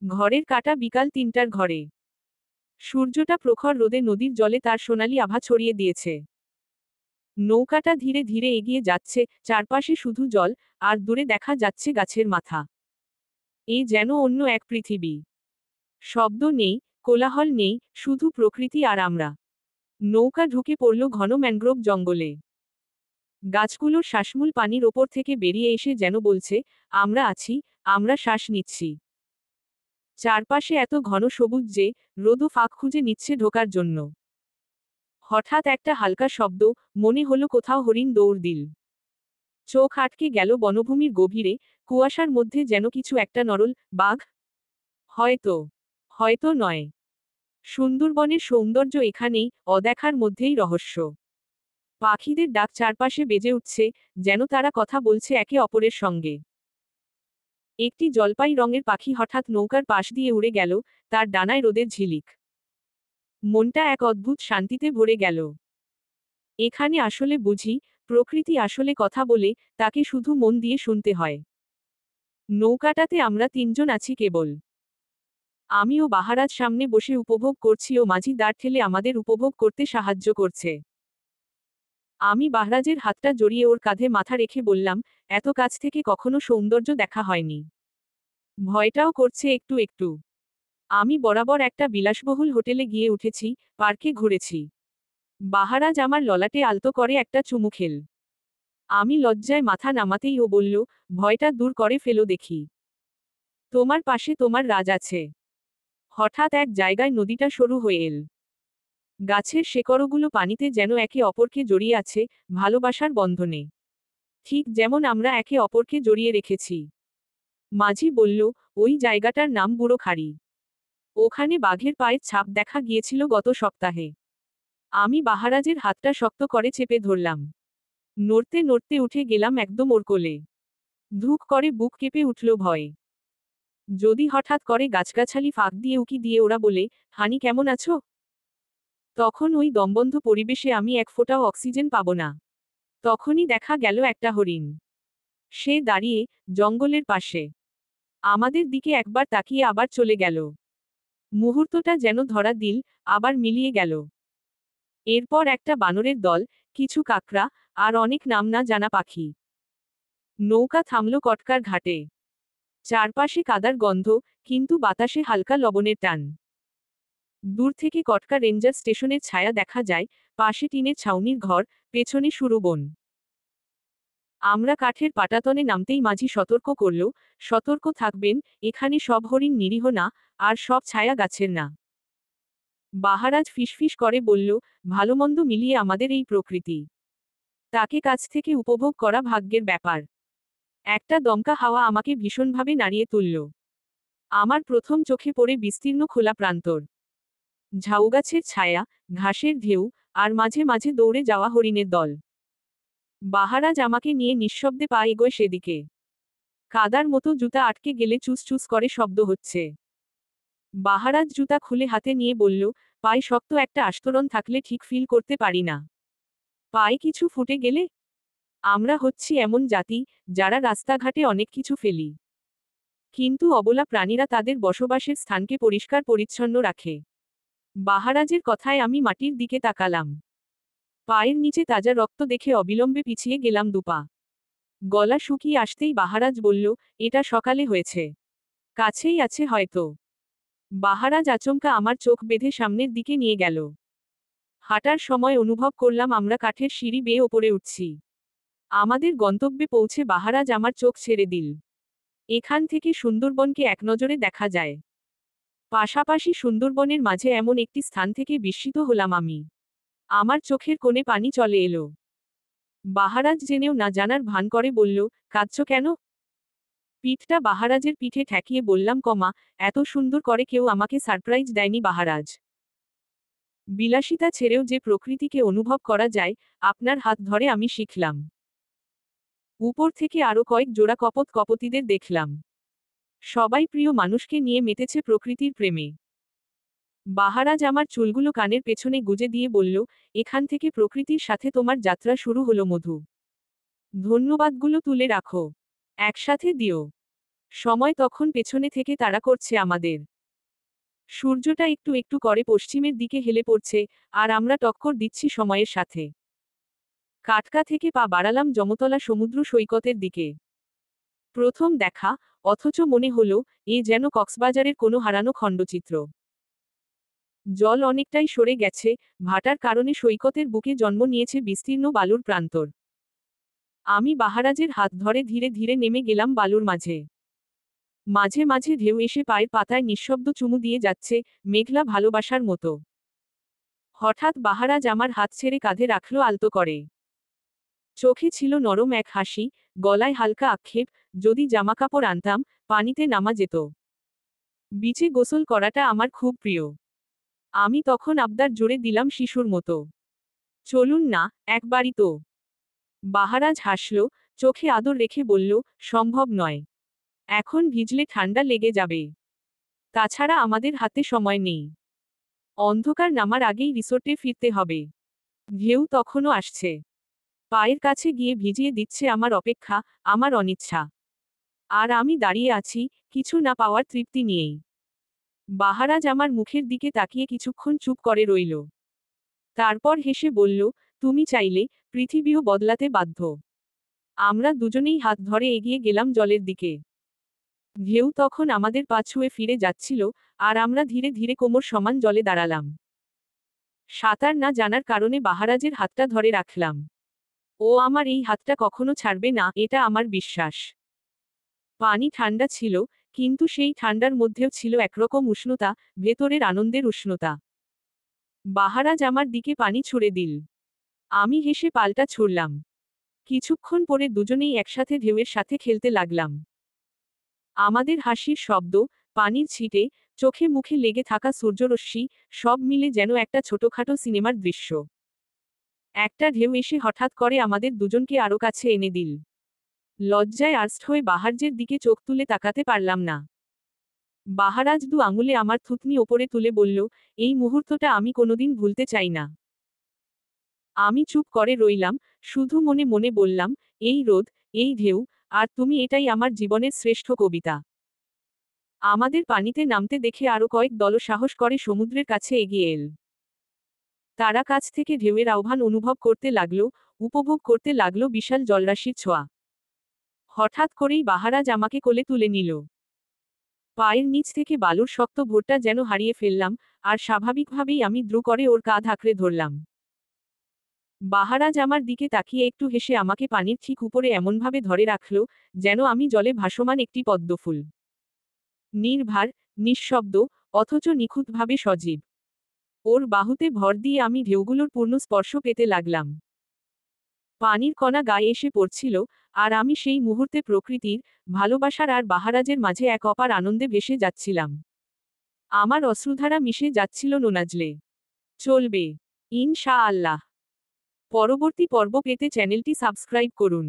ঘরের কাটা বিকাল ৩টার ঘরে। সূর্যটা প্রখর রোদে নদীর জলে তার সোনালি আভা ছড়িয়ে দিয়েছে। নৌকাটা ধীরে ধীরে এগিয়ে যাচ্ছে, চারপাশে শুধু জল, আর দূরে দেখা যাচ্ছে গাছের মাথা। এ যেন অন্য এক পৃথিবী। শব্দ নেই, কোলাহল নেই, শুধু প্রকৃতি আর আমরা। নৌকা ঢুকে পড়ল ঘন ম্যানগ্রোভ জঙ্গলে। গাছগুলোর শ্বাসমূল পানির ওপর থেকে বেরিয়ে এসে যেন বলছে, আমরা আছি, আমরা শ্বাস নিচ্ছি। চারপাশে এত ঘন সবুজ যে রোদও ফাঁক খুঁজে নিচ্ছে ঢোকার জন্য। হঠাৎ একটা হালকা শব্দ, মনে হলো কোথাও হরিণ দৌড় দিল। চোখ আটকে গেল বনভূমির গভীরে, কুয়াশার মধ্যে যেন কিছু একটা নরল। বাঘ? হয়তো। হয়তো নয়। সুন্দরবনের সৌন্দর্য এখানেই, অদেখার মধ্যেই রহস্য। পাখিদের ডাক চারপাশে বেজে উঠছে, যেন তারা কথা বলছে একে অপরের সঙ্গে। একটি জলপাই রঙের পাখি হঠাৎ নৌকার পাশ দিয়ে উড়ে গেল, তার ডানায় রোদের ঝিলিক। মনটা এক অদ্ভুত শান্তিতে ভরে গেল। এখানে আসলে বুঝি, প্রকৃতি আসলে কথা বলে, তাকে শুধু মন দিয়ে শুনতে হয়। নৌকাটাতে আমরা তিনজন আছি কেবল। আমি ও বাহারাজ সামনে বসে উপভোগ করছি ও মাঝি দাঁড় ঠেলে আমাদের উপভোগ করতে সাহায্য করছে। আমি বাহরাজের হাতটা জড়িয়ে ওর কাঁধে মাথা রেখে বললাম, এত কাছ থেকে কখনো সৌন্দর্য দেখা হয়নি। ভয়টাও করছে একটু একটু। আমি বরাবর একটা বিলাসবহুল হোটেলে গিয়ে উঠেছি, পার্কে ঘুরেছি। বাহারাজ আমার ললাটে আলতো করে একটা চুমু খেল। আমি লজ্জায় মাথা নামাতেই ও বলল, ভয়টা দূর করে ফেলো দেখি। তোমার পাশে তোমার রাজ আছে। হঠাৎ এক জায়গায় নদীটা সরু হয়ে এল। গাছের শেকড়গুলো পানিতে যেন একে অপরকে জড়িয়ে আছে, ভালোবাসার বন্ধনে। ঠিক যেমন আমরা একে অপরকে জড়িয়ে রেখেছি। মাঝি বলল, ওই জায়গাটার নাম বুড়ো খাড়ি। ওখানে বাঘের পায়ের ছাপ দেখা গিয়েছিল গত সপ্তাহে। আমি বাহারাজের হাতটা শক্ত করে চেপে ধরলাম। নড়তে নড়তে উঠে গেলাম একদম ওর কোলে। ধুক করে বুক কেঁপে উঠল ভয়ে। যদি হঠাৎ করে গাছগাছালি ফাঁক দিয়ে উকি দিয়ে ওরা বলে, হানি কেমন আছো? তখন ওই দমবন্ধ পরিবেশে আমি এক ফোঁটাও অক্সিজেন পাব না। তখনই দেখা গেল একটা হরিণ। সে দাঁড়িয়ে, জঙ্গলের পাশে। আমাদের দিকে একবার তাকিয়ে আবার চলে গেল। মুহূর্তটা যেন ধরা দিল, আবার মিলিয়ে গেল। এরপর একটা বানরের দল, কিছু কাকড়া, আর অনেক নাম না জানা পাখি। নৌকা থামল কটকার ঘাটে। চারপাশে কাদার গন্ধ, কিন্তু বাতাসে হালকা লবণের টান। দূর থেকে কটকা রেঞ্জার স্টেশনের ছায়া দেখা যায়, পাশে টিনের ছাউনির ঘর, পেছনে সরু বন। আমরা কাঠের পাটাতনে নামতেই মাঝি সতর্ক করল, সতর্ক থাকবেন, এখানে সব হরিণ নিরীহ না, আর সব ছায়া গাছের না। বাহারাজ ফিসফিস করে বলল, ভালোমন্দ মিলিয়ে আমাদের এই প্রকৃতি। তাকে কাছ থেকে উপভোগ করা ভাগ্যের ব্যাপার। একটা দমকা হাওয়া আমাকে ভীষণভাবে নাড়িয়ে তুলল। আমার প্রথম চোখে পড়ে বিস্তীর্ণ খোলা প্রান্তর। ঝাউগাছের ছায়া, ঘাসের ঢেউ, আর মাঝে মাঝে দৌড়ে যাওয়া হরিণের দল। বাহারাজ আমাকে নিয়ে নিঃশব্দে পা এগোয় সেদিকে। কাদার মতো জুতা আটকে গেলে চুস চুস করে শব্দ হচ্ছে। বাহারাজ জুতা খুলে হাতে নিয়ে বলল, পায়ে শক্ত একটা আস্তরণ থাকলে ঠিক ফিল করতে পারি না। পায়ে কিছু ফুটে গেলে? আমরা হচ্ছি এমন জাতি, যারা রাস্তাঘাটে অনেক কিছু ফেলি। কিন্তু অবলা প্রাণীরা তাদের বসবাসের স্থানকে পরিষ্কার পরিচ্ছন্ন রাখে। বাহারাজের কথায় আমি মাটির দিকে তাকালাম। পায়ের নিচে তাজা রক্ত দেখে অবিলম্বে পিছিয়ে গেলাম দুপা। গলা শুকিয়ে আসতেই বাহারাজ বলল, এটা সকালে হয়েছে। কাছেই আছে হয়তো। বাহারাজ আচমকা আমার চোখ বেঁধে সামনের দিকে নিয়ে গেল। হাঁটার সময় অনুভব করলাম আমরা কাঠের সিঁড়ি বেয়ে ওপরে উঠছি। আমাদের গন্তব্যে পৌঁছে বাহারাজ আমার চোখ ছেড়ে দিল। এখান থেকে সুন্দরবনকে একনজরে দেখা যায়। পাশাপাশি সুন্দরবনের মাঝে এমন একটি স্থান থেকে বিস্মিত হলাম আমি। আমার চোখের কোণে পানি চলে এলো। বাহারাজ জেনেও না জানার ভান করে বলল, কাঁদছ কেন? পিঠটা বাহারাজের পিঠে ঠেকিয়ে বললাম, এত সুন্দর করে কেউ আমাকে সারপ্রাইজ দেয়নি বাহারাজ। বিলাসিতা ছেড়েও যে প্রকৃতিকে অনুভব করা যায়, আপনার হাত ধরে আমি শিখলাম। উপর থেকে আরো কয়েক জোড়া কপোতীদের দেখলাম। সবাই প্রিয় মানুষকে নিয়ে মেতেছে প্রকৃতির প্রেমে। বাহারাজ আমার চুলগুলো কানের পেছনে গুজে দিয়ে বলল, এখান থেকে প্রকৃতির সাথে তোমার যাত্রা শুরু হলো মধু। ধন্যবাদগুলো তুলে রাখো। একসাথে দিও। সময় তখন পেছনে থেকে তাড়া করছে আমাদের। সূর্যটা একটু একটু করে পশ্চিমের দিকে হেলে পড়ছে, আর আমরা টক্কর দিচ্ছি সময়ের সাথে। কাটকা থেকে পা বাড়ালাম জমতলা সমুদ্র সৈকতের দিকে। প্রথম দেখা, অথচ মনে হলো, এ যেন কক্সবাজারের কোনো হারানো খণ্ডচিত্র। জল অনেকটাই সরে গেছে, ভাটার কারণে সৈকতের বুকে জন্ম নিয়েছে বিস্তীর্ণ বালুর প্রান্তর। আমি বাহারাজের হাত ধরে ধীরে ধীরে নেমে গেলাম বালুর মাঝে। মাঝে মাঝে ঢেউ এসে পায়ের পাতায় নিঃশব্দ চুমু দিয়ে যাচ্ছে, মেঘলা ভালোবাসার মতো। হঠাৎ বাহারাজ আমার হাত ছেড়ে কাঁধে রাখল আলতো করে। চোখে ছিল নরম এক হাসি, গলায় হালকা আক্ষেপ, যদি জামাকাপড় আনতাম, পানিতে নামা যেত। বিচে গোসল করাটা আমার খুব প্রিয়। আমি তখন আবদার জোরে দিলাম শিশুর মতো। চলুন না, একবারই তো। বাহারাজ হাসল, চোখে আদর রেখে বলল, সম্ভব নয়। এখন ভিজলে ঠান্ডা লেগে যাবে। তাছাড়া আমাদের হাতে সময় নেই। অন্ধকার নামার আগেই রিসোর্টে ফিরতে হবে। ঢেউ তখনও আসছে। পায়ের কাছে গিয়ে ভিজিয়ে দিচ্ছে আমার অপেক্ষা, আমার অনিচ্ছা। আর আমি দাঁড়িয়ে আছি, কিছু না পাওয়ার তৃপ্তি নিয়েই। বাহারাজ আমার মুখের দিকে তাকিয়ে কিছুক্ষণ চুপ করে রইল। তারপর হেসে বলল, তুমি চাইলে, পৃথিবীও বদলাতে বাধ্য। আমরা দুজনেই হাত ধরে এগিয়ে গেলাম জলের দিকে। ঢেউ তখন আমাদের পা ছুঁয়ে ফিরে যাচ্ছিল, আর আমরা ধীরে ধীরে কোমর সমান জলে দাঁড়ালাম। সাঁতার না জানার কারণে বাহারাজের হাতটা ধরে রাখলাম। ও আমার এই হাতটা কখনো ছাড়বে না, এটা আমার বিশ্বাস। পানি ঠান্ডা ছিল, কিন্তু সেই ঠান্ডার মধ্যেও ছিল একরকম উষ্ণতা, ভেতরের আনন্দের উষ্ণতা। বাহারাজ আমার দিকে পানি ছুঁড়ে দিল। আমি হেসে পাল্টা ছুড়লাম। কিছুক্ষণ পরে দুজনেই একসাথে ঢেউয়ের সাথে খেলতে লাগলাম। আমাদের হাসির শব্দ, পানির ছিটে, চোখে মুখে লেগে থাকা সূর্যরশ্মি, সব মিলে যেন একটা ছোটখাটো সিনেমার দৃশ্য। একটা ঢেউ এসে হঠাৎ করে আমাদের দুজনকে আরো কাছে এনে দিল। লজ্জায় আর্স্ট হয়ে বাহারাজের দিকে চোখ তুলে তাকাতে পারলাম না। বাহারাজ দু আঙুলে আমার থুতনি ওপরে তুলে বলল, এই মুহূর্তটা আমি কোনোদিন ভুলতে চাই না। আমি চুপ করে রইলাম, শুধু মনে মনে বললাম, এই রোদ, এই ঢেউ, আর তুমি, এটাই আমার জীবনের শ্রেষ্ঠ কবিতা। আমাদের পানিতে নামতে দেখে আরো কয়েক দল সাহস করে সমুদ্রের কাছে এগিয়ে এল। তারা কাছ থেকে ঢেউয়ের আহ্বান অনুভব করতে লাগলো, উপভোগ করতে লাগলো বিশাল জলরাশির ছোঁয়া। হঠাৎ করেই বাহারাজ আমাকে কোলে তুলে নিল। পায়ের নিচ থেকে বালুর শক্ত ভোরটা যেন হারিয়ে ফেললাম, আর স্বাভাবিকভাবেই আমি দ্রু করে ওর কাঁধ আঁকড়ে ধরলাম। বাহারাজ আমার দিকে তাকিয়ে একটু হেসে আমাকে পানির ঠিক উপরে এমনভাবে ধরে রাখল, যেন আমি জলে ভাসমান একটি পদ্মফুল। নির্ভার, নিঃশব্দ, অথচ নিখুঁতভাবে সজীব। ওর বাহুতে ভর দিয়ে আমি ঢেউগুলোর পূর্ণ স্পর্শ পেতে লাগলাম। পানির কণা গায়ে এসে পড়ছিল, আর আমি সেই মুহূর্তে প্রকৃতির, ভালোবাসার আর বাহারাজের মাঝে এক অপার আনন্দে ভেসে যাচ্ছিলাম। আমার অশ্রুধারা মিশে যাচ্ছিল নোনাজলে। চলবে, ইনশা আল্লাহ। পরবর্তী পর্ব পেতে চ্যানেলটি সাবস্ক্রাইব করুন।